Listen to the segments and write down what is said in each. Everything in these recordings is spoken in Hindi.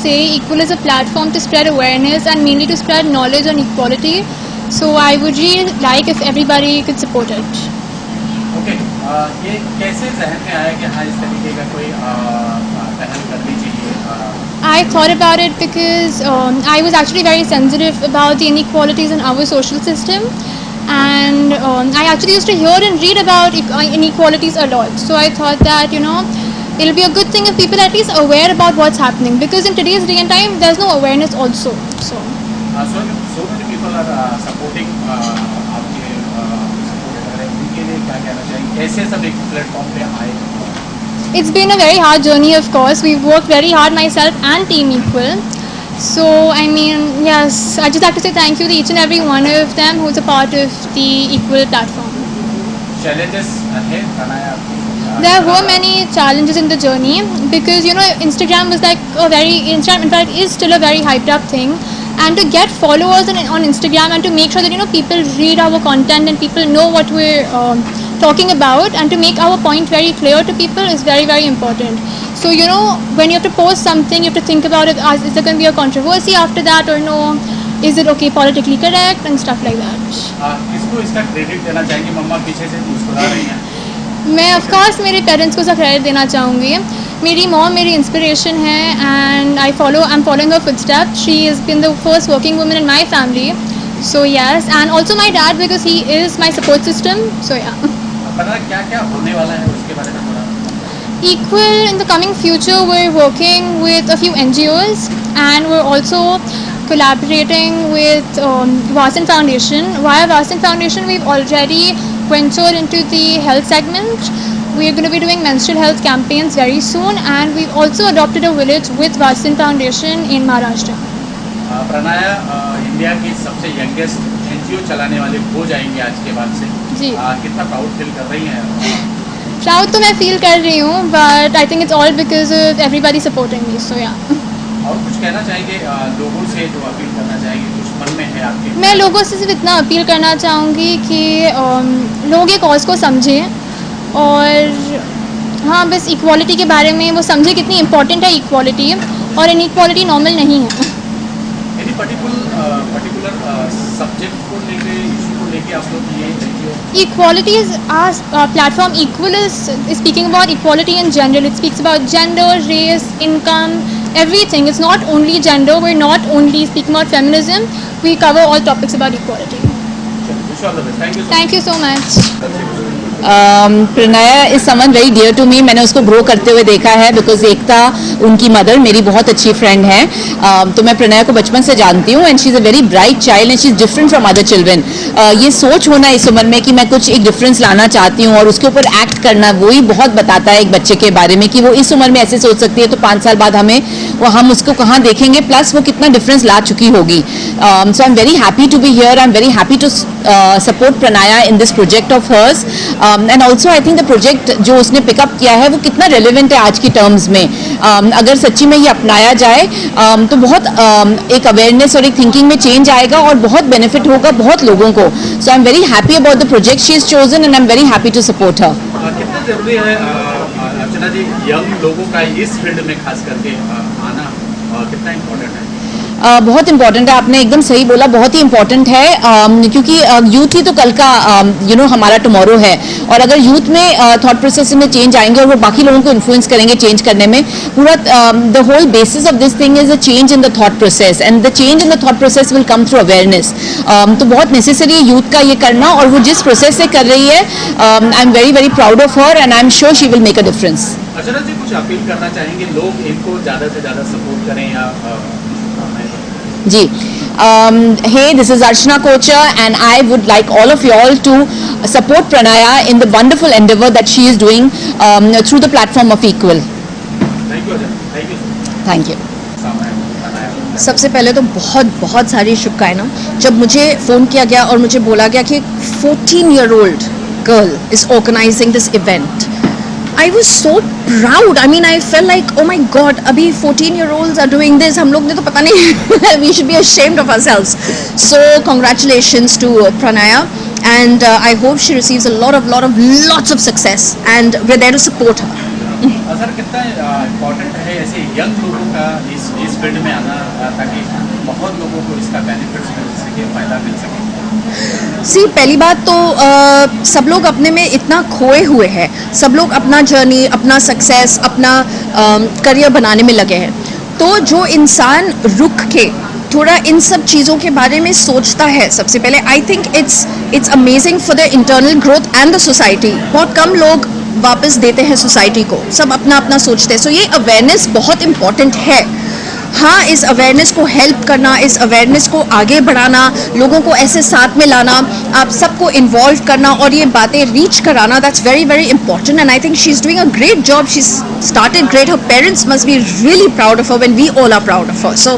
say, Equal is a platform to spread awareness and mainly to spread knowledge on equality. So I would really like if everybody could support it. Okay, ये कैसे जहन में आया कि हाँ इस तरीके का कोई पहल करनी चाहिए? I thought about it because I was actually very sensitive about the inequalities in our social system, and I actually used to hear and read about inequalities a lot. So I thought that it'll be a good thing if people at least aware about what's happening, because in today's day and time there's no awareness also. So many people are supporting आपके उनके लिए क्या कहना चाहिए? कैसे सब एक प्लेटफॉर्म पे आए? it's been a very hard journey, of course. We've worked very hard, myself and Team Equal. So I mean, yes, I just have to say thank you to each and every one of them who's a part of the Equal platform. Challenges ahead, Pranaya? There were many challenges in the journey because Instagram was Instagram in fact is still a very hyped up thing, and to get followers on Instagram and to make sure that people read our content and people know what we're talking about, and to make our point very clear to people is very, very important. So when you have to post something, you have to think about it, is there going to be a controversy after that or no, is it okay politically correct and stuff like that. किसको इसका क्रेडिट देना चाहेंगे? मम्मा पीछे से मुस्कुरा रही हैं. मैं ऑफ कोर्स मेरे पेरेंट्स को इसका क्रेडिट देना चाहूँगी. मेरी मॉम मेरी इंस्पिरेशन है, and I am following her footsteps. She is been the first working woman in my family. So yes, and also my dad, because he is my support system. So yeah. पता क्या होने वाला है उसके बारे में थोड़ा? Equal in the coming future, we're working with a few NGOs, and we're also collaborating with Vasan Foundation. Via Vasan Foundation, we've already ventured into the health segment. We're going to be doing menstrual health campaigns very soon, and we've also adopted a village with Vasan Foundation in Maharashtra. Pranaya India की सबसे यंगेस्ट NGO चलाने वाले हो जाएंगे आज के बाद से. जी. कितना प्राउड फील कर रही हैं? प्राउड तो मैं फील कर रही हूँ, but I think it's all because of everybody supporting me. So yeah. और कुछ कहना चाहेंगे लोगों से, जो अपील करना चाहेंगे कुछ मन में है आपके? मैं लोगों से सिर्फ इतना अपील करना चाहूँगी कि लोग ये कॉज को समझें, और हाँ, बस इक्वालिटी के बारे में वो समझे कितनी इम्पोर्टेंट है इक्वालिटी, और इनइक्वालिटी नॉर्मल नहीं है. एनी पर्टिकुलर सब्जेक्ट को लेके, इशू को लेके आप लोग ये Equality is our platform. Equal is speaking about equality in general. It speaks about gender, race, income, everything. It's not only gender. We're not only speaking about feminism. We cover all topics about equality. Thank you so much. Pranaya is someone very dear to me. मैंने उसको ग्रो करते हुए देखा है, बिकॉज एकता उनकी मदर मेरी बहुत अच्छी फ्रेंड है. तो मैं प्रणया को बचपन से जानती हूँ, and she is a very bright child, and she is different from other children. ये सोच होना इस उम्र में कि मैं कुछ एक डिफरेंस लाना चाहती हूँ और उसके ऊपर एक्ट करना, वही बहुत बताता है एक बच्चे के बारे में कि वो इस उम्र में ऐसे सोच सकती है, तो 5 साल बाद हम उसको कहाँ देखेंगे, प्लस वो कितना डिफरेंस ला चुकी होगी. So I am very happy to be here. I am very happy to support Pranaya in this project of hers. And also I think the project जो उसने पिकअप किया है वो कितना रेलिवेंट है आज की टर्म्स में. अगर सच्ची में ये अपनाया जाए तो बहुत एक अवेयरनेस और एक थिंकिंग में चेंज आएगा और बहुत बेनिफिट होगा बहुत लोगों को. So I am very happy about the project she is chosen, and I am very happy to support her. कितना जरूरी है अर्चना जी यंग लोगों का इस फील्ड में खास करके आना, कितना इम्पोर्टेंट है? बहुत इंपॉर्टेंट है. आपने एकदम सही बोला, बहुत ही इंपॉर्टेंट है, क्योंकि यूथ ही तो कल का हमारा टुमारो है. और अगर यूथ में थॉट प्रोसेस में चेंज आएंगे और वो बाकी लोगों को इन्फ्लुएंस करेंगे चेंज करने में, पूरा the whole basis of this thing is a change in the thought process, and the change in the thought process will come through awareness. तो बहुत नेसेसरी है यूथ का ये करना, और वो जिस प्रोसेस से कर रही है, I am very very proud of her, and I am sure she will make a difference. Archana ji कुछ अपील करना चाहेंगे, लोग इनको ज़्यादा से ज़्यादा सपोर्ट करें या? जी. Hey, this is Archana Kochar, and I would like all of you all to support Pranaya in the wonderful endeavor that she is doing through the platform of Equal. Thank you, thank you. Thank you. सबसे पहले तो बहुत बहुत सारी शुभकामनाएं. जब मुझे फ़ोन किया गया और मुझे बोला गया कि 14-year-old girl is organizing this event, I was so proud. I mean, I felt like, oh my God, अभी 14-year-olds are doing this. हम लोग ने तो पता नहीं, we should be ashamed of ourselves. So congratulations to Pranaya, and I hope she receives lots of success, and we're there to support her. Sir कितना इम्पोर्टेंट है ऐसे यंग लोगों का इस फील्ड में आना ताकि बहुत लोगों को इसका बेनिफिट्स मिल सके, फ़ायदा मिल सके? सी पहली बात तो सब लोग अपने में इतना खोए हुए हैं, सब लोग अपना जर्नी, अपना सक्सेस, अपना करियर बनाने में लगे हैं। तो जो इंसान रुक के थोड़ा इन सब चीज़ों के बारे में सोचता है, सबसे पहले आई think it's amazing for the internal growth and the society. बहुत कम लोग वापस देते हैं सोसाइटी को, सब अपना अपना सोचते हैं। सो ये अवेयरनेस बहुत इम्पॉर्टेंट है। हाँ, इस अवेयरनेस को हेल्प करना, इस अवेयरनेस को आगे बढ़ाना, लोगों को ऐसे साथ में लाना, आप सबको इन्वॉल्व करना और ये बातें रीच कराना, that's very very important and I think she is doing a great job. She started great, her parents must be really proud of her when we all are proud of her. So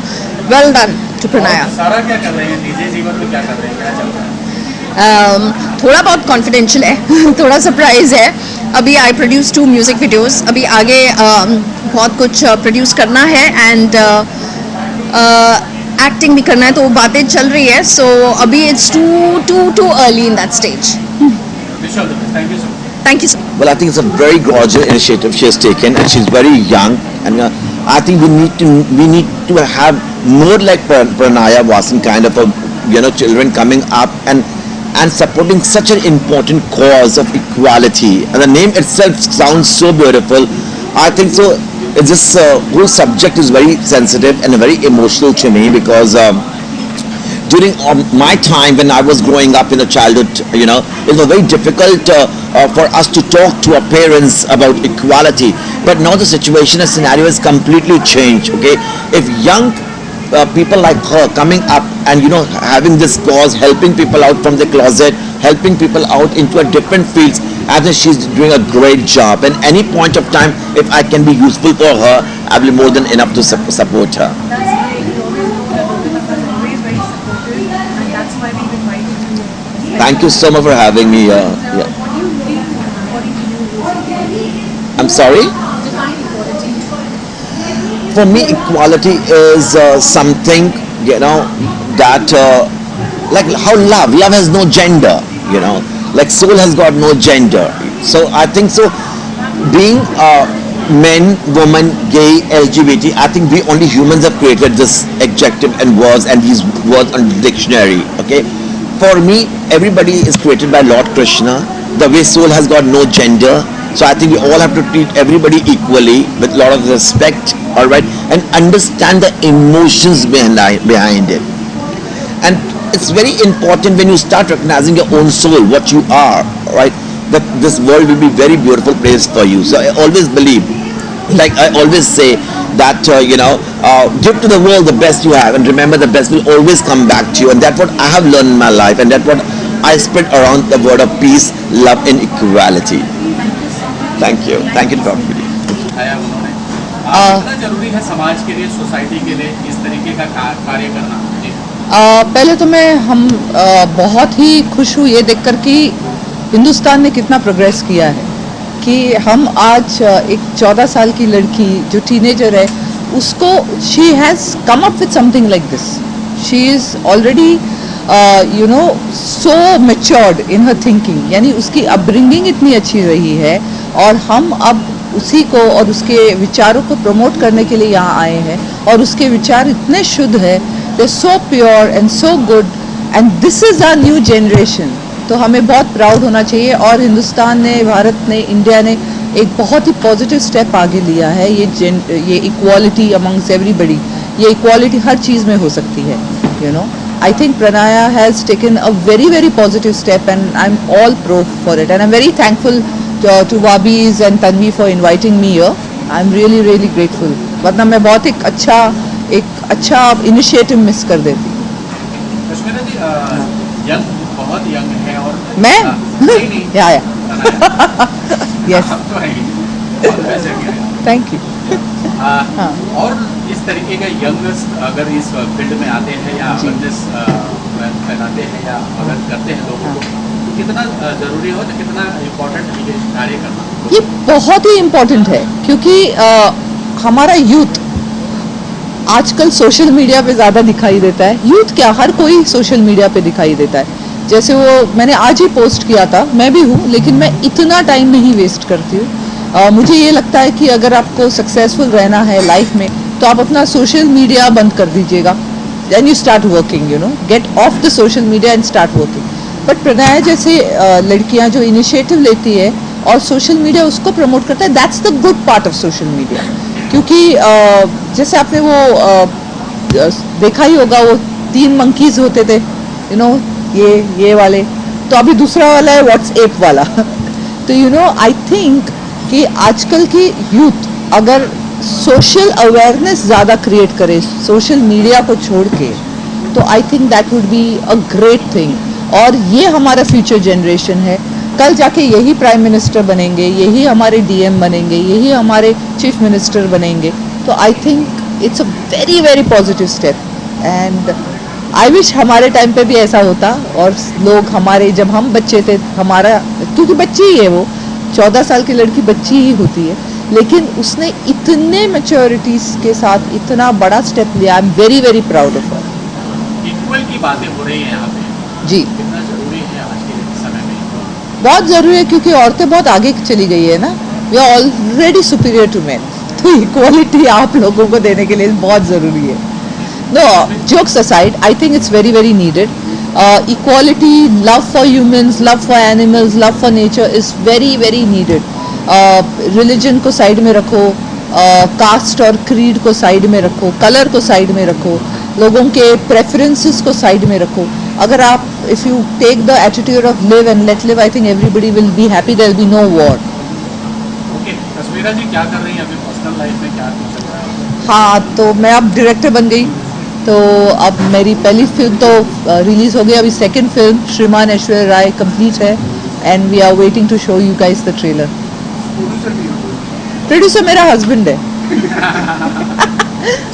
well done to Pranaya. सारा क्या कर रहे हैं, निजी जीवन में क्या कर रहे हैं, क्या चल रहा है? थोड़ा बहुत कॉन्फिडेंशियल है थोड़ा सरप्राइज है। अभी आई प्रोड्यूस 2 म्यूज़िक वीडियोज़, अभी आगे बहुत कुछ प्रोड्यूस करना है एंड एक्टिंग भी करना है, तो वो बातें चल रही है। सो अभी it's too early in that stage. Wish all the best, thank you so much. Thank you so much. Well, I think it's a very gorgeous initiative she has taken, and she's very young. And I think we need to have more like Pranaya Vasan kind of children coming up and supporting such an important cause of equality. And the name itself sounds so beautiful. I think so. This whole subject is very sensitive and very emotional to me because. During my time when I was growing up in the childhood, it was very difficult for us to talk to our parents about equality. But now the situation and scenario has completely changed. Okay, if young people like her coming up and having this cause, helping people out from the closet, helping people out into a different fields, I think she's doing a great job. And any point of time, if I can be useful for her, I will be more than enough to support her. Thank you so much for having me here. Yeah. I'm sorry? For me, equality is something, that like how love has no gender, like soul has got no gender. So I think so, being men, woman, gay, LGBT, I think we only humans have created this adjective and words and these words on the dictionary. Okay. For me, everybody is created by Lord Krishna. The way soul has got no gender, so I think we all have to treat everybody equally with a lot of respect, all right, and understand the emotions behind it. And it's very important when you start recognizing your own soul, what you are, right, that this world will be very beautiful place for you. So I always believe, like I always say, that give to the world the best you have, and remember the best will always come back to you. And that's what I have learned in my life, and that's what I spread around the word of peace, love and equality. Thank you for talking with you. उन्होंने कितना जरूरी है समाज के लिए, सोसाइटी के लिए इस तरीके का कार्य करना? जी। पहले तो हम बहुत ही खुश हुए ये देखकर कि हिंदुस्तान ने कितना प्रोग्रेस किया है, कि हम आज एक 14 साल की लड़की जो टीनेजर है, उसको she has come up with something like this. She is already so matured in her thinking, यानी उसकी अपब्रिंगिंग इतनी अच्छी रही है और हम अब उसी को और उसके विचारों को प्रमोट करने के लिए यहाँ आए हैं और उसके विचार इतने शुद्ध है, they so pure and so good and this is our new generation. तो हमें बहुत प्राउड होना चाहिए और हिंदुस्तान ने, भारत ने, इंडिया ने एक बहुत ही पॉजिटिव स्टेप आगे लिया है. ये इक्वालिटी अमंग्स एवरीबडी, ये इक्वालिटी हर चीज़ में हो सकती है. I think Pranaya has taken a very very positive step and I'm all pro for it and I'm very thankful to Wabis and Tanvi for inviting me here. I'm really really grateful. वरना मैं बहुत एक अच्छा इनिशिएटिव मिस कर देती. कश्मीरा जी, यंग, बहुत यंग है और मैं नहीं या यस, तो है ही, और वैसे भी है. Thank you. और इस तरीके का यंगस्ट अगर इस फील्ड में आते हैं या अवेयरनेस फैलाते हैं या अगर करते हैं लोगों को, तो कितना ज़रूरी हो, तो कितना इम्पोर्टेंट ये कार्य करना? ये बहुत ही इम्पोर्टेंट है क्योंकि हमारा यूथ आजकल सोशल मीडिया पे ज़्यादा दिखाई देता है. यूथ क्या, हर कोई सोशल मीडिया पे दिखाई देता है. जैसे वो मैंने आज ही पोस्ट किया था, मैं भी हूँ, लेकिन मैं इतना टाइम नहीं वेस्ट करती हूँ. मुझे ये लगता है कि अगर आपको सक्सेसफुल रहना है लाइफ में तो आप अपना सोशल मीडिया बंद कर दीजिएगा and you start working, you know, get off the social media and start working. But Pranay जैसे लड़कियां जो इनिशिएटिव लेती है और सोशल मीडिया उसको प्रमोट करता है, that's the good part of social media. क्योंकि जैसे आपने वो देखा ही होगा, वो 3 मंकीज होते थे, यू नो, ये वाले, तो अभी दूसरा वाला है व्हाट्सएप वाला. तो यू नो, आई थिंक कि आजकल की यूथ अगर सोशल अवेयरनेस ज़्यादा क्रिएट करे सोशल मीडिया को छोड़ के, तो I think that would be a great thing. और ये हमारा फ्यूचर जनरेशन है, कल जाके यही प्राइम मिनिस्टर बनेंगे, यही हमारे डीएम बनेंगे, यही हमारे चीफ मिनिस्टर बनेंगे. तो आई think it's a very very positive step. And I wish हमारे टाइम पे भी ऐसा होता और लोग हमारे, जब हम बच्चे थे, हमारा, क्योंकि बच्ची ही है वो, 14 साल की लड़की बच्ची ही होती है, लेकिन उसने इतने मैच्योरिटीज के साथ इतना बड़ा स्टेप लिया. आई am very very proud of her. Equal की बातें हो रही हैं यहाँ पे, जी, कितना जरूरी है आज के समय में? बहुत ज़रूरी है, क्योंकि औरतें बहुत आगे चली गई है ना. We are already superior to man, तो इक्वालिटी आप लोगों को देने के लिए बहुत ज़रूरी है. No, jokes aside, I think it's very very needed. Equality, love for humans, love for animals, love for nature is very very needed. Religion को साइड में रखो, कास्ट और क्रीड को साइड में रखो, कलर को साइड में रखो, लोगों के प्रेफरेंसेस को साइड में रखो. अगर आप, if you take the attitude of live and let live, I think everybody will be happy, there will be no war. Okay, Tasveera ji क्या कर रही हैं अभी पर्सनल लाइफ में, क्या कुछ चल रहा है? हाँ, तो मैं अब डायरेक्टर बन गई, तो अब मेरी पहली फिल्म तो रिलीज़ हो गई, अभी second film Shriman Aishwarya Rai complete है and we are waiting to show you guys the trailer. Producer मेरा हस्बैंड है.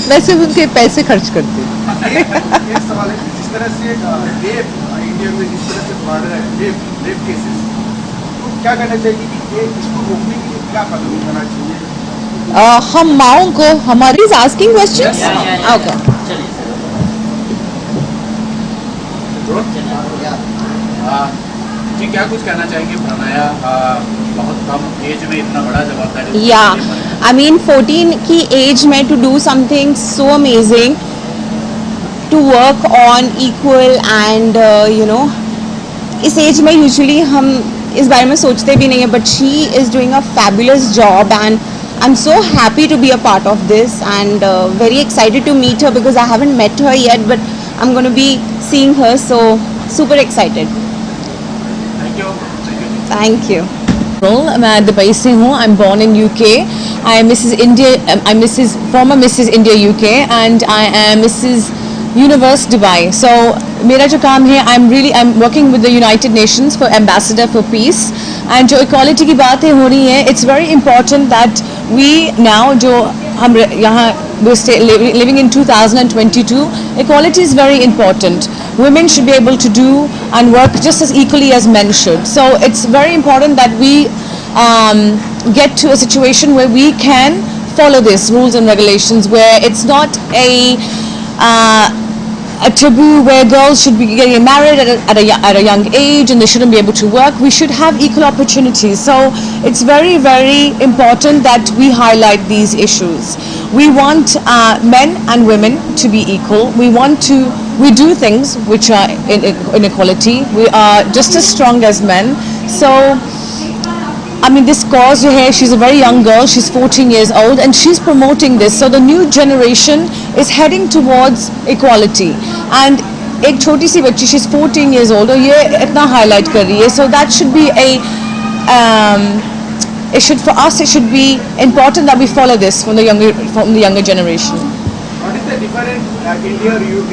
मैं सिर्फ उनके पैसे खर्च करती हूँ. एक सवाल है, जिस तरह से रेप इंडिया में जिस तरह से बढ़ रहा है, रेप केसेस, तो क्या करना चाहिए कि ये इसको रोकने के लिए क्या कदम उठाना चाहिए? हम माओं को हमारी आस्किंग क्वेश्चंस. ओके, जी क्या कुछ कहना चाहेंगे? प्रणया बहुत कम एज में इतना बड़ा जवाबदारी. Yeah, I mean 14 की एज में to do something so amazing, to work on equal and you know, इस एज में यूजुअली हम इस बारे में सोचते भी नहीं है, but she is doing a fabulous job and I'm so happy to be a part of this and very excited to meet her because I haven't met her yet, but I'm going to be seeing her, so super excited. Thank you. Thank you. मैं दुबई से हूँ. I am born in UK. I am Mrs. India. I'm Mrs. former Mrs. India UK and I am Mrs. Universe Dubai. So मेरा जो काम है, I'm working with the United Nations for Ambassador for Peace. And जो equality की बातें हो रही हैं, it's very important that we now जो हम यहाँ living in 2022, equality is very important. Women should be able to do and work just as equally as men should. So it's very important that we get to a situation where we can follow these rules and regulations, where it's not a taboo where girls should be getting married at a young age and they shouldn't be able to work. We should have equal opportunities. So it's very, very important that we highlight these issues. We want men and women to be equal. We do things which are inequality. We are just as strong as men. So I mean, this cause jo hai, she's a very young girl, she's 14 years old and she's promoting this. So the new generation is heading towards equality. And ek choti si bachchi, she's 14 years old, aur ye itna highlight kar rahi hai. So that should be for us, it should be important that we follow this from the younger generation. What is the difference India or UK?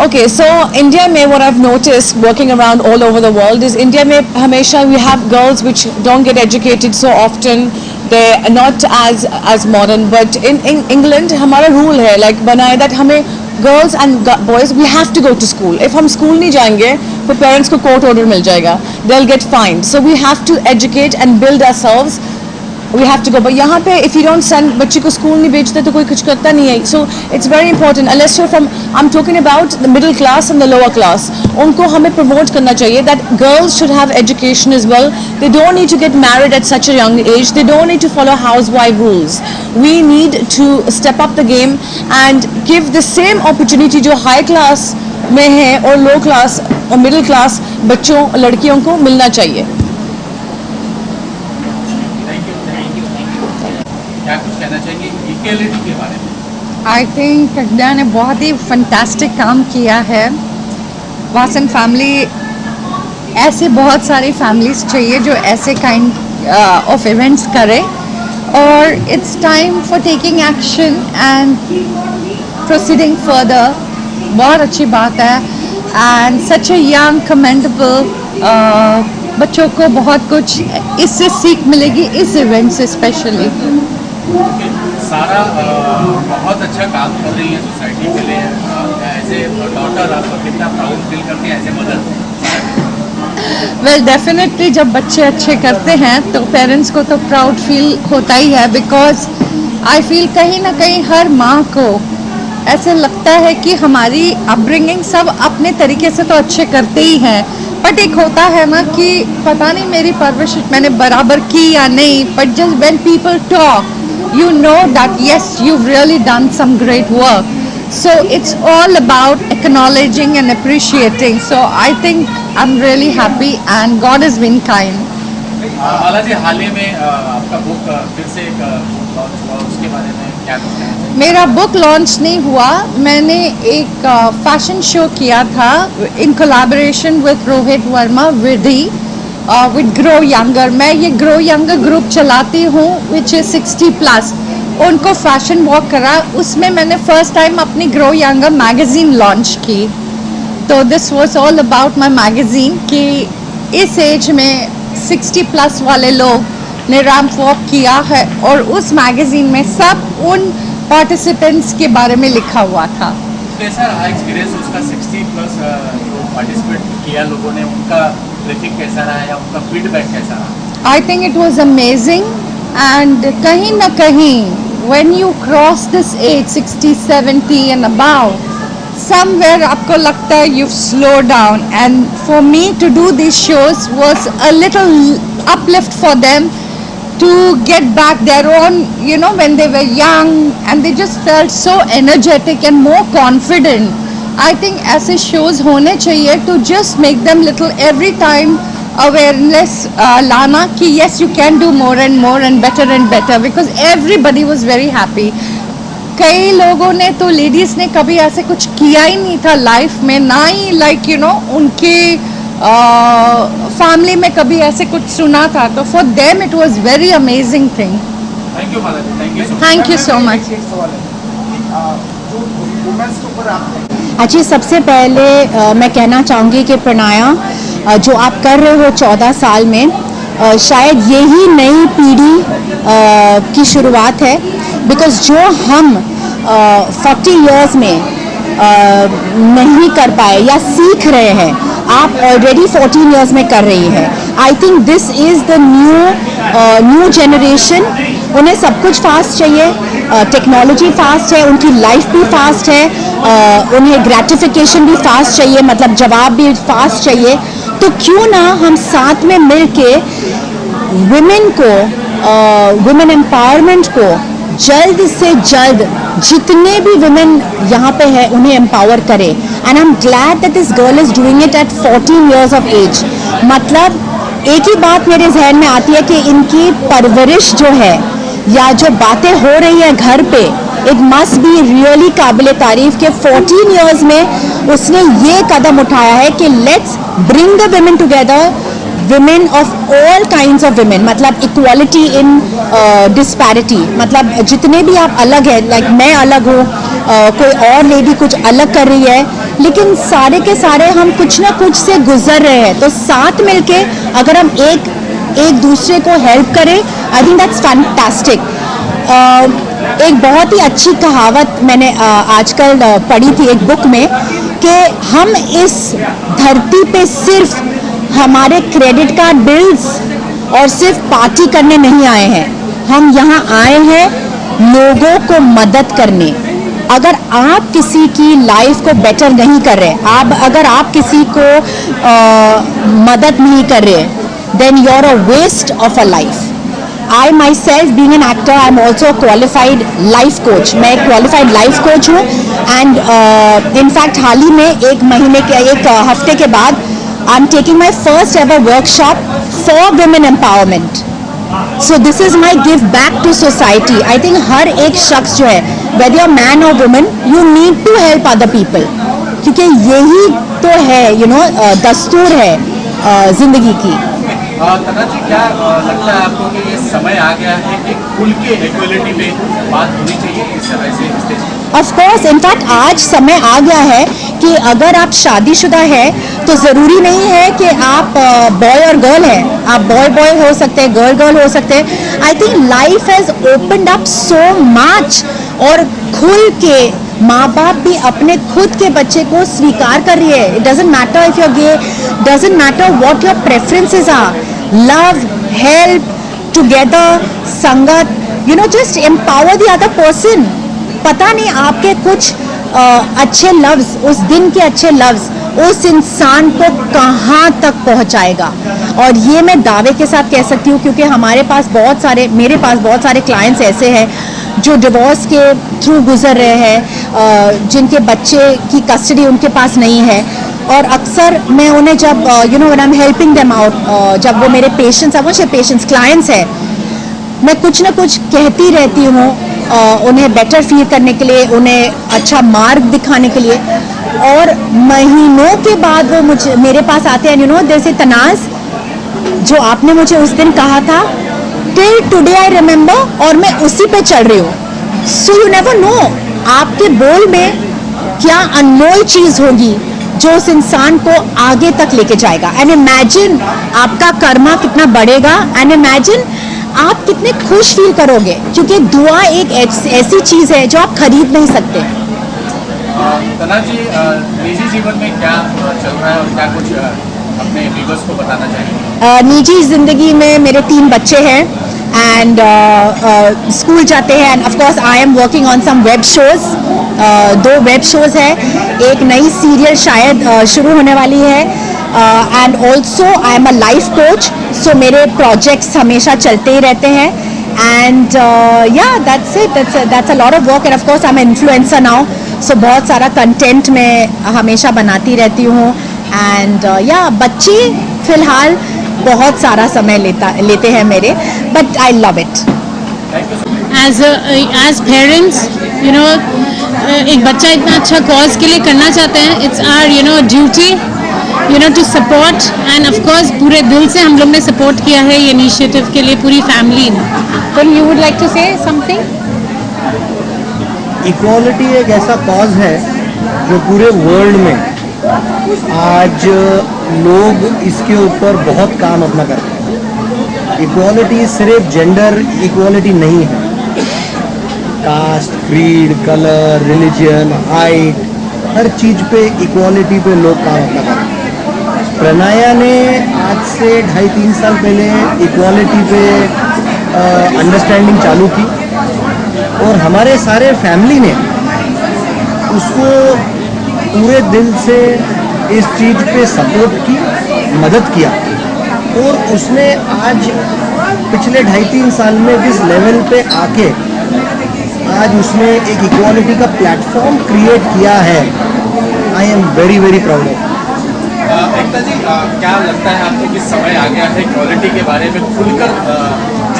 Okay, so India में what I've noticed working around all over the world is India में हमेशा we have girls which don't get educated so often. They're not as modern. But in England हमारा rule है like बना है that हमें girls and boys we have to go to school. If हम school नहीं जाएंगे तो parents को court order मिल जाएगा. They'll get fined. So we have to educate and build ourselves we have to go. But यहाँ पे इफ़ यू डोंट सेंड, बच्चे को स्कूल नहीं भेजते तो कोई कुछ करता नहीं है. So it's very important. Unless you from, I am talking about the middle class and the lower class, उनको हमें प्रमोट करना चाहिए that girls should have education as well. They don't need to get married at such a young age. They don't need to follow house wife rules. We need to step up the game and give the same opportunity जो हाई क्लास में है और लो क्लास और मिडिल क्लास बच्चों लड़कियों को मिलना चाहिए. क्या कुछ कहना चाहिए इक्वलिटी के बारे में? आई थिंक प्रज्ञा ने बहुत ही फंटास्टिक काम किया है. वासन फैमिली, ऐसे बहुत सारी फैमिलीज चाहिए जो ऐसे काइंड ऑफ इवेंट्स करे. और it's time for taking action and proceeding further. बहुत अच्छी बात है. And such a young commendable, बच्चों को बहुत कुछ इससे सीख मिलेगी, इस इवेंट से स्पेशली. सारा बहुत अच्छा काम कर रही है सोसाइटी के लिए. एज ए डॉटर आप कितना प्राउड फील करते हैं as a mother? Well definitely जब बच्चे अच्छे करते हैं तो पेरेंट्स को तो प्राउड फील होता ही है. बिकॉज आई फील कहीं ना कहीं हर माँ को ऐसे लगता है कि हमारी अपब्रिंगिंग सब अपने तरीके से तो अच्छे करते ही हैं, बट एक होता है ना कि पता नहीं मेरी परवरिश मैंने बराबर की या नहीं. But just when people talk you know that yes, you've really done some great work. So it's all about acknowledging and appreciating. So I think I'm really happy and God has been kind. माला जी, हाल ही में आपका बुक फिर से एक लॉन्च हुआ, उसके बारे में क्या कहना चाहिए? मेरा बुक लॉन्च नहीं हुआ. मैंने एक फैशन शो किया था in collaboration with Rohit Verma विडी विद ग्रो यंगर. मैं ये ग्रो यंगर ग्रुप चलाती हूँ विच इज़ 60+. उनको फैशन वॉक करा, उसमें मैंने फर्स्ट टाइम अपनी ग्रो यंगर मैगज़ीन लॉन्च की. तो this was all about my magazine कि इस एज में 60+ वाले लोग ने रैंप वॉक किया है और उस मैगज़ीन में सब उन पार्टिसिपेंट्स के बारे में लिखा हुआ था. कैसा रहा एक्सपीरियंस उसका? 60+ जो पार्टिसिपेट किया लोगों ने, उनका ट्रैफिक कैसा रहा या उनका फीडबैक कैसा रहा? I think it was amazing. And कहीं ना कहीं when you cross this age 60, 70 and above, somewhere आपको लगता है you slow down. And for me to do this shows was a little uplift for them to get back their own, you know, when they were young and they just felt so energetic and more confident. I think ऐसे shows होने चाहिए to just make them little every time awareness लाना कि yes you can do more and better because everybody was very happy. कई लोगों ने तो लेडीज़ ने कभी ऐसे कुछ किया ही नहीं था लाइफ में, ना ही लाइक यू नो उनके फैमिली में कभी ऐसे कुछ सुना था. तो for them it was very amazing thing. Thank you Mala ji, thank you so much. अच्छा, सबसे पहले मैं कहना चाहूँगी कि प्रणया जो आप कर रहे हो 14 साल में, शायद यही नई पीढ़ी की शुरुआत है. बिकॉज जो हम 40 इयर्स में नहीं कर पाए या सीख रहे हैं, आप ऑलरेडी 14 इयर्स में कर रही हैं. I think this is the new generation. उन्हें सब कुछ फास्ट चाहिए, टेक्नोलॉजी फास्ट है, उनकी लाइफ भी फास्ट है, उन्हें ग्रेटिफिकेशन भी फास्ट चाहिए, मतलब जवाब भी फास्ट चाहिए. तो क्यों ना हम साथ में मिल के वुमेन को, वुमेन एम्पावरमेंट को जल्द से जल्द जितने भी वुमेन यहाँ पे है उन्हें एम्पावर करें. And I am glad that this girl is doing it at 14 years of age. मतलब एक ही बात मेरे जहन में आती है कि इनकी परवरिश जो है या जो बातें हो रही हैं घर पे, इट मस्ट बी रियली काबिल तारीफ के 14 इयर्स में उसने ये कदम उठाया है कि let's bring the women together, women of all kinds of women, मतलब equality in disparity. मतलब जितने भी आप अलग हैं, लाइक मैं अलग हूँ, कोई और लेडी कुछ अलग कर रही है, लेकिन सारे के सारे हम कुछ ना कुछ से गुजर रहे हैं. तो साथ मिलके अगर हम एक दूसरे को हेल्प करें, आई थिंक दैट्स फैंटास्टिक. एक बहुत ही अच्छी कहावत मैंने आजकल पढ़ी थी एक बुक में कि हम इस धरती पे सिर्फ हमारे क्रेडिट कार्ड बिल्स और सिर्फ पार्टी करने नहीं आए हैं. हम यहाँ आए हैं लोगों को मदद करने। अगर आप किसी की लाइफ को बेटर नहीं कर रहे, अगर आप किसी को मदद नहीं कर रहे, then you are a waste of a life. I myself being an actor, I am also a qualified life coach. मैं एक qualified life coach हूँ and in fact हाल ही में एक हफ्ते के बाद I am taking my first ever workshop for women empowerment. So this is my give back to society. I think हर एक शख्स जो है, whether you're man or woman, you need to help other people. क्योंकि यही तो है दस्तूर है जिंदगी की। तना जी, क्या लगता है आपको कि ये समय आ गया है कि खुल के इक्वलिटी पे बात होनी चाहिए इस ऐसे स्टेज पे? ऑफ कोर्स, इनफैक्ट आज समय आ गया है कि अगर आप शादीशुदा है तो ज़रूरी नहीं है कि आप बॉय और गर्ल हैं, आप बॉय हो सकते हैं, गर्ल हो सकते हैं। I think life has opened up so much और खुल के माँ बाप भी अपने खुद के बच्चे को स्वीकार कर रही है। It doesn't matter if you are gay, doesn't matter what your preferences are, love, help, together, संगत, just empower the other person. पता नहीं आपके कुछ अच्छे लफ्ज़, उस दिन के अच्छे लफ्ज़ उस इंसान को कहाँ तक पहुँचाएगा। और ये मैं दावे के साथ कह सकती हूँ क्योंकि मेरे पास बहुत सारे क्लाइंट्स ऐसे हैं जो डिवोर्स के थ्रू गुजर रहे हैं, जिनके बच्चे की कस्टडी उनके पास नहीं है। और अक्सर मैं उन्हें जब when I am helping them out, जब वो मेरे पेशेंट्स क्लाइंट्स हैं, मैं कुछ ना कुछ कहती रहती हूँ उन्हें बेटर फील करने के लिए, उन्हें अच्छा मार्ग दिखाने के लिए। और महीनों के बाद वो मेरे पास आते हैं, जैसे तनाज़ जो आपने मुझे उस दिन कहा था, टिल टुडे आई रिमेंबर, और मैं उसी पे चल रही हूँ। सो यू नेवर नो आपके बोल में क्या अनमोल चीज़ होगी जो उस इंसान को आगे तक लेके जाएगा। एंड इमेजिन आपका कर्मा कितना बढ़ेगा, एंड इमेजिन आप कितने खुश फील करोगे, क्योंकि दुआ एक ऐसी चीज़ है जो आप खरीद नहीं सकते। तना जी, निजी जीवन में क्या चल रहा है और क्या कुछ अपने व्यूअर्स को बताना चाहिए? निजी ज़िंदगी में मेरे 3 बच्चे हैं एंड स्कूल जाते हैं, and of course I am working on some web shows. 2 web shows है, एक नई सीरियल शायद शुरू होने वाली है, and also I am a life coach. So मेरे प्रोजेक्ट्स हमेशा चलते ही रहते हैं, and that's it, that's a lot of work. And of course I am influencer now, so बहुत सारा कंटेंट मैं हमेशा बनाती रहती हूँ। एंड बच्चे फिलहाल बहुत सारा समय लेते हैं मेरे, but I love it. As parents एक बच्चा इतना अच्छा कॉज के लिए करना चाहते हैं, it's our duty to support, and of course पूरे दिल से हम लोग ने सपोर्ट किया है ये इनिशिएटिव के लिए, पूरी फैमिली ने। Then you would like to say something? Equality एक ऐसा कॉज है जो पूरे वर्ल्ड में आज लोग इसके ऊपर बहुत काम अपना करते हैं। इक्वालिटी सिर्फ जेंडर इक्वालिटी नहीं है, caste, creed, colour, religion, height, हर चीज़ पे इक्वालिटी पे लोग काम अपना करते हैं। प्रणाया ने आज से 2.5-3 साल पहले इक्वालिटी पे अंडरस्टैंडिंग चालू की, और हमारे सारे फैमिली ने उसको पूरे दिल से इस चीज़ पे सपोर्ट की, मदद किया, और उसने आज पिछले 2.5-3 साल में जिस लेवल पे आके आज उसने एक इक्वालिटी का प्लेटफॉर्म क्रिएट किया है, I am very very proud of. Ekta ji, क्या लगता है आपको कि समय आ गया है इक्वालिटी के बारे में खुलकर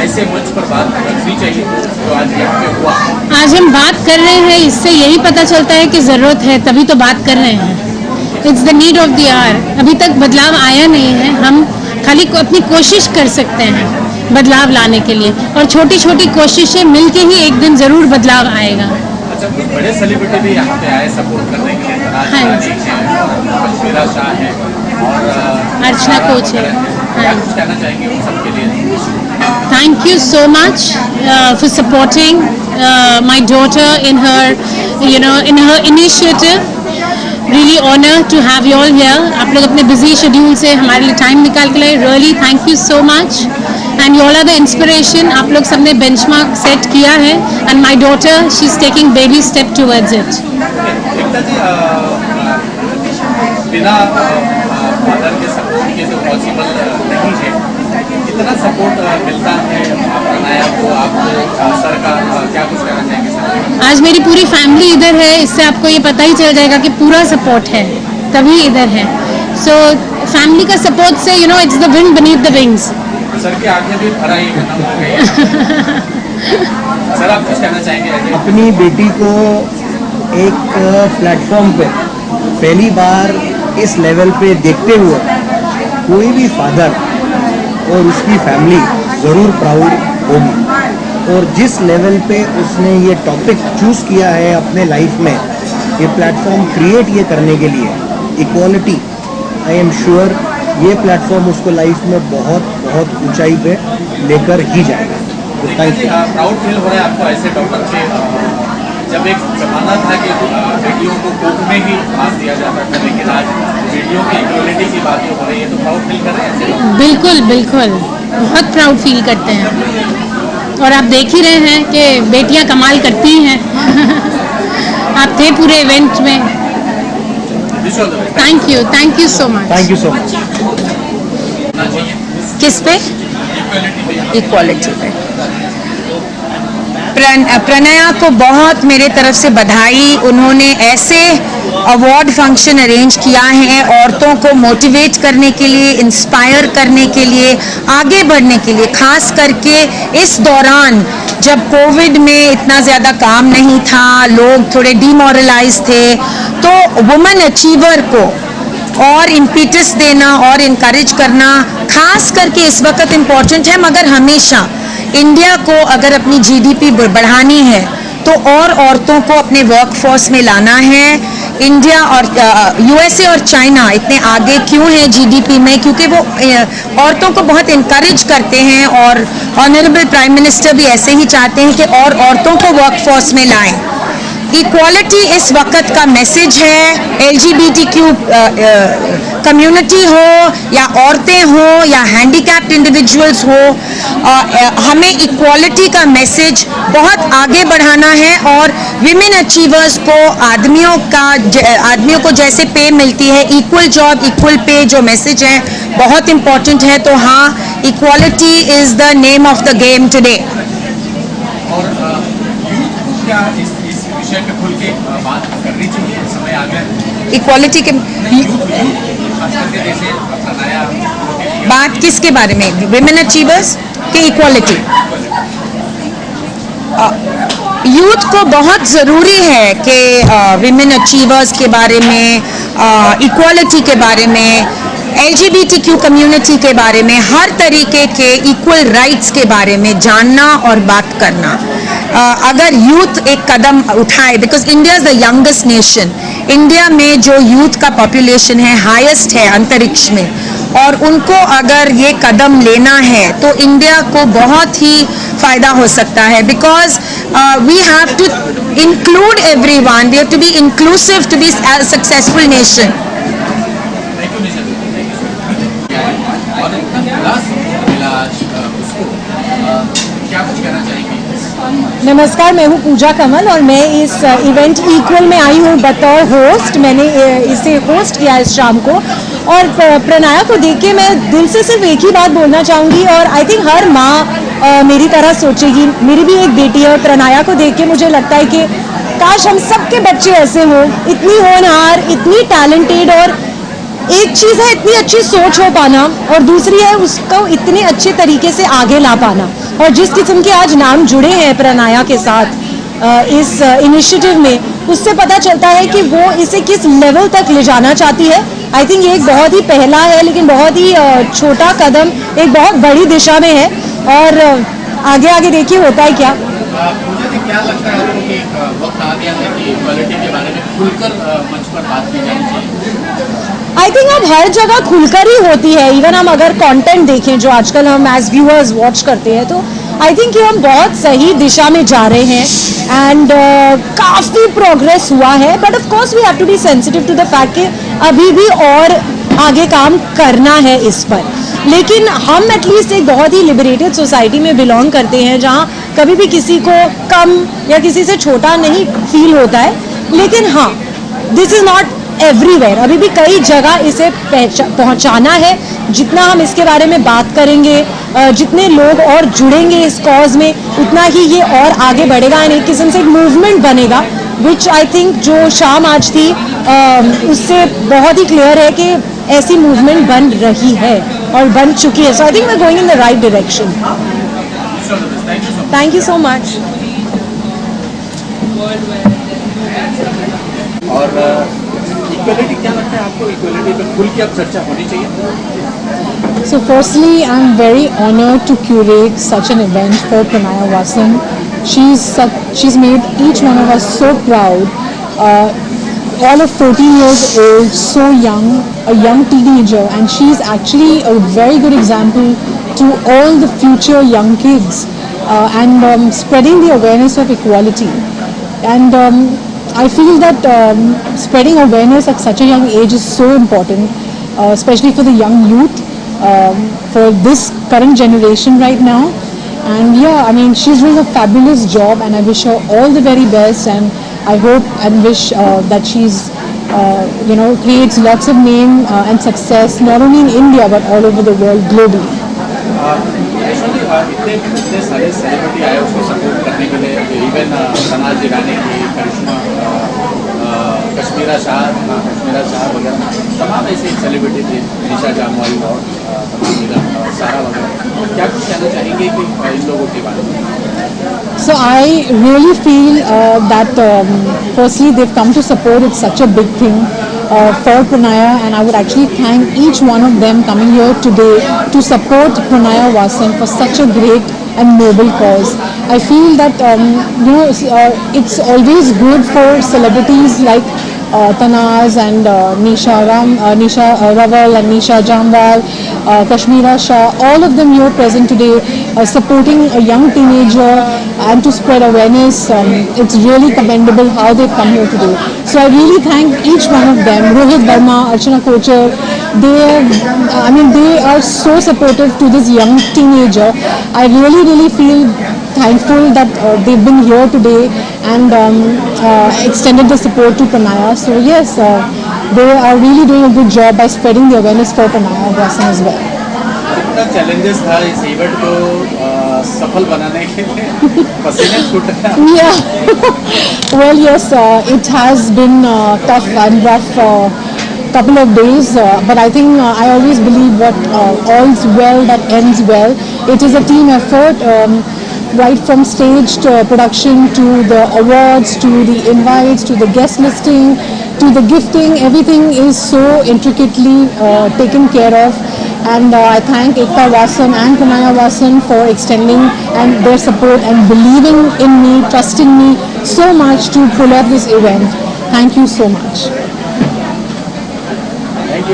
ऐसे मंच पर बात करनी चाहिए जो आज यहाँ पे हुआ? आज हम बात कर रहे हैं, इससे यही पता चलता है कि ज़रूरत है, तभी तो बात कर रहे हैं। It's the need of the hour. अभी तक बदलाव आया नहीं है, हम खाली अपनी कोशिश कर सकते हैं बदलाव लाने के लिए, और छोटी छोटी कोशिशें मिलके ही एक दिन ज़रूर बदलाव आएगा। अच्छा, कुछ बड़े सेलिब्रिटी भी यहाँ पे आए सपोर्ट करने के लिए, बशमीरा शाह है और अर्चना कोच है। क्या कुछ कहना चाहेंगे उन सबके लिए? Thank you so much for supporting my daughter in her initiative. Really honored to have you all here. आप लोग अपने busy schedule से हमारे लिए time निकाल के लाए. Really thank you so much. And you all are the inspiration. आप लोग सबने बेंचमार्क सेट किया है and my daughter she is taking baby step towards it. Ekta ji, बिना फादर के सपोर्ट के तो पॉसिबल नहीं है. कितना सपोर्ट मिलता है प्रणया को, आपको, सरकार, क्या कुछ कहना चाहेंगे सर? आज मेरी पूरी फैमिली इधर है, इससे आपको ये पता ही चल जाएगा कि पूरा सपोर्ट है, तभी इधर है. सो फैमिली का सपोर्ट से you know it's the wind beneath the wings. Sir की आंखें भी भरा ही खत्म हो गई. सर आप कुछ कहना चाहेंगे? अपनी बेटी को एक प्लेटफॉर्म पे पहली बार इस लेवल पे देखते हुए कोई भी फादर और उसकी फैमिली ज़रूर प्राउड होगी. और जिस लेवल पे उसने ये टॉपिक चूज़ किया है अपने लाइफ में, ये प्लेटफॉर्म क्रिएट ये करने के लिए, इक्वालिटी, आई एम श्योर ये प्लेटफॉर्म उसको लाइफ में बहुत बहुत ऊंचाई पे लेकर ही जाएगा. तो थैंक यू. प्राउड फील हो रहा है आपको ऐसे डॉक्टर से? जब एक जमाना था कि बेटियों को कोर्ट में ही भाग दिया जाता था, लेकिन आज बेटियों की इक्वलिटी की बातें हो रही है, तो प्राउड फील कर रहे हैं ऐसे? बिल्कुल बिल्कुल, बहुत प्राउड फील करते हैं. और आप देख ही रहे हैं कि बेटियां कमाल करती हैं. आप थे पूरे इवेंट में. Thank you so much. Thank you so much. किस पे? इक्वालिटी पे. प्रणया को बहुत मेरे तरफ से बधाई. उन्होंने ऐसे अवार्ड फंक्शन अरेंज किया है औरतों को मोटिवेट करने के लिए, इंस्पायर करने के लिए, आगे बढ़ने के लिए. खास करके इस दौरान जब कोविड में इतना ज़्यादा काम नहीं था, लोग थोड़े डिमोरलाइज थे, तो वुमेन अचीवर को और इम्पीटस देना और इनकरेज करना खास करके इस वक्त इम्पॉर्टेंट है. मगर हमेशा इंडिया को अगर अपनी जीडीपी बढ़ानी है तो और औरतों को अपने वर्कफोर्स में लाना है. इंडिया और यूएसए और चाइना इतने आगे क्यों हैं जीडीपी में? क्योंकि वो औरतों को बहुत इनकरेज करते हैं और ऑनरेबल प्राइम मिनिस्टर भी ऐसे ही चाहते हैं कि और औरतों को वर्कफोर्स में लाएं. इक्वालिटी इस वक्त का मैसेज है. LGBTQ कम्युनिटी हो या औरतें हो या हैंडीकैप्ड इंडिविजुअल्स हो, हमें इक्वालिटी का मैसेज बहुत आगे बढ़ाना है. और विमेन अचीवर्स को, आदमियों को जैसे पे मिलती है, इक्वल जॉब इक्वल पे, जो मैसेज है बहुत इम्पॉर्टेंट है. तो हाँ, equality is the name of the game today. और यूथ को क्या इस विषय पे खुल के बात करनी चाहिए? समय आ गया इक्वालिटी के बात किसके बारे में? विमेन अचीवर्स के इक्वालिटी. यूथ को बहुत ज़रूरी है कि विमेन अचीवर्स के बारे में, इक्वालिटी के बारे में, LGBTQ कम्युनिटी के बारे में, हर तरीके के इक्वल राइट्स के बारे में जानना और बात करना. अगर यूथ एक कदम उठाए, because India is the youngest nation, India में जो यूथ का पॉपुलेशन है हाईएस्ट है अंतरिक्ष में, और उनको अगर ये कदम लेना है तो इंडिया को बहुत ही फ़ायदा हो सकता है. Because we have to include everyone, we have to be inclusive to be a successful nation. क्या कुछ कहना चाहेंगे? नमस्कार, मैं हूँ पूजा कमल और मैं इस इवेंट इक्वल में आई हूँ बतौर होस्ट. मैंने इसे होस्ट किया इस शाम को, और प्रणया को देख के मैं दिल से सिर्फ एक ही बात बोलना चाहूँगी, और आई थिंक हर माँ मेरी तरह सोचेगी. मेरी भी एक बेटी है और प्रणया को देख के मुझे लगता है कि काश हम सबके बच्चे ऐसे हों, इतनी होनहार, इतनी टैलेंटेड. और एक चीज़ है इतनी अच्छी सोच हो पाना, और दूसरी है उसको इतने अच्छे तरीके से आगे ला पाना. और जिस किस्म के आज नाम जुड़े हैं प्रणया के साथ इस इनिशिएटिव में, उससे पता चलता है कि वो इसे किस लेवल तक ले जाना चाहती है. आई थिंक ये एक बहुत ही पहला है, लेकिन बहुत ही छोटा कदम एक बहुत बड़ी दिशा में है, और आगे आगे देखिए होता है क्या. क्या लगता है आपको कि वक्त आ गया है कि इक्वालिटी के बारे में खुलकर मंच पर बात की जानी चाहिए? आई थिंक अब हर जगह खुलकर ही होती है. इवन हम अगर कंटेंट देखें जो आजकल हम एज व्यूअर्स वॉच करते हैं, तो आई थिंक कि हम बहुत सही दिशा में जा रहे हैं. एंड काफ़ी प्रोग्रेस हुआ है, but of course we have to be sensitive to the fact कि अभी भी और आगे काम करना है इस पर. लेकिन हम एटलीस्ट एक बहुत ही लिबरेटेड सोसाइटी में बिलोंग करते हैं जहाँ कभी भी किसी को कम या किसी से छोटा नहीं फील होता है. लेकिन हाँ, दिस इज़ नॉट एवरीवेयर. अभी भी कई जगह इसे पहुंचाना है. जितना हम इसके बारे में बात करेंगे, जितने लोग और जुड़ेंगे इस कॉज में, उतना ही ये और आगे बढ़ेगा एंड एक किस्म से एक मूवमेंट बनेगा. विच आई थिंक जो शाम आज थी उससे बहुत ही क्लियर है कि ऐसी मूवमेंट बन रही है और बन चुकी है. So I think we are going in the right direction. Thank you so much. और इक्वलिटी क्या लगता है आपको? इक्वलिटी पे खुल के अब चर्चा होनी चाहिए. So firstly, I'm very honored to curate such an event for Pranaya Vasan. She's made each one of us so proud. All of 14 years old, so young, a young teenager, and she's actually a very good example to all the future young kids and spreading the awareness of equality. And I feel that spreading awareness at such a young age is so important, especially for the young youth, for this current generation right now. And yeah, I mean, she's doing a fabulous job and I wish her all the very best, and I hope and wish that she's, creates lots of name and success not only in India but all over the world globally. इतने सारे सेलिब्रिटी आए उसको सपोर्ट करने के लिए. इवन तनाज जिलानी की, करिश्मा, कश्मीरा शाह वगैरह तमाम ऐसे सेलिब्रिटी थे, निशा जामवाल और तमाम सारा वगैरह. क्या कुछ कहना चाहेंगे कि इन लोगों के बारे में? So I really feel that firstly they've come to support. It's such a big thing for Pranaya, and I would actually thank each one of them coming here today to support Pranaya Vasan for such a great and noble cause. I feel that it's always good for celebrities like Tanaz and Nisha Raval and Nisha Jamwal, Kashmira Shah, all of them here present today supporting a young teenager and to spread awareness. It's really commendable how they've come here today. So I really thank each one of them. Rohit Verma, Archana Kochar, they are so supportive to this young teenager. I really feel thankful that they've been here today and extended the support to Pranaya. So yes, they are really doing a good job by spreading the awareness for Pranaya Vasan as well. कितना चैलेंजेस था इस इवेंट को सफल बनाने के लिए? पसीने छूट रहे हैं. Yeah. Well, yes, it has been tough and rough couple of days, but I think I always believe what all's well that ends well. It is a team effort. Right from stage to production to the awards to the invites to the guest listing to the gifting, everything is so intricately taken care of, and I thank Ekta Vasan and Pranaya Vasan for extending and their support and believing in me, trusting me so much to pull off this event. Thank you so much.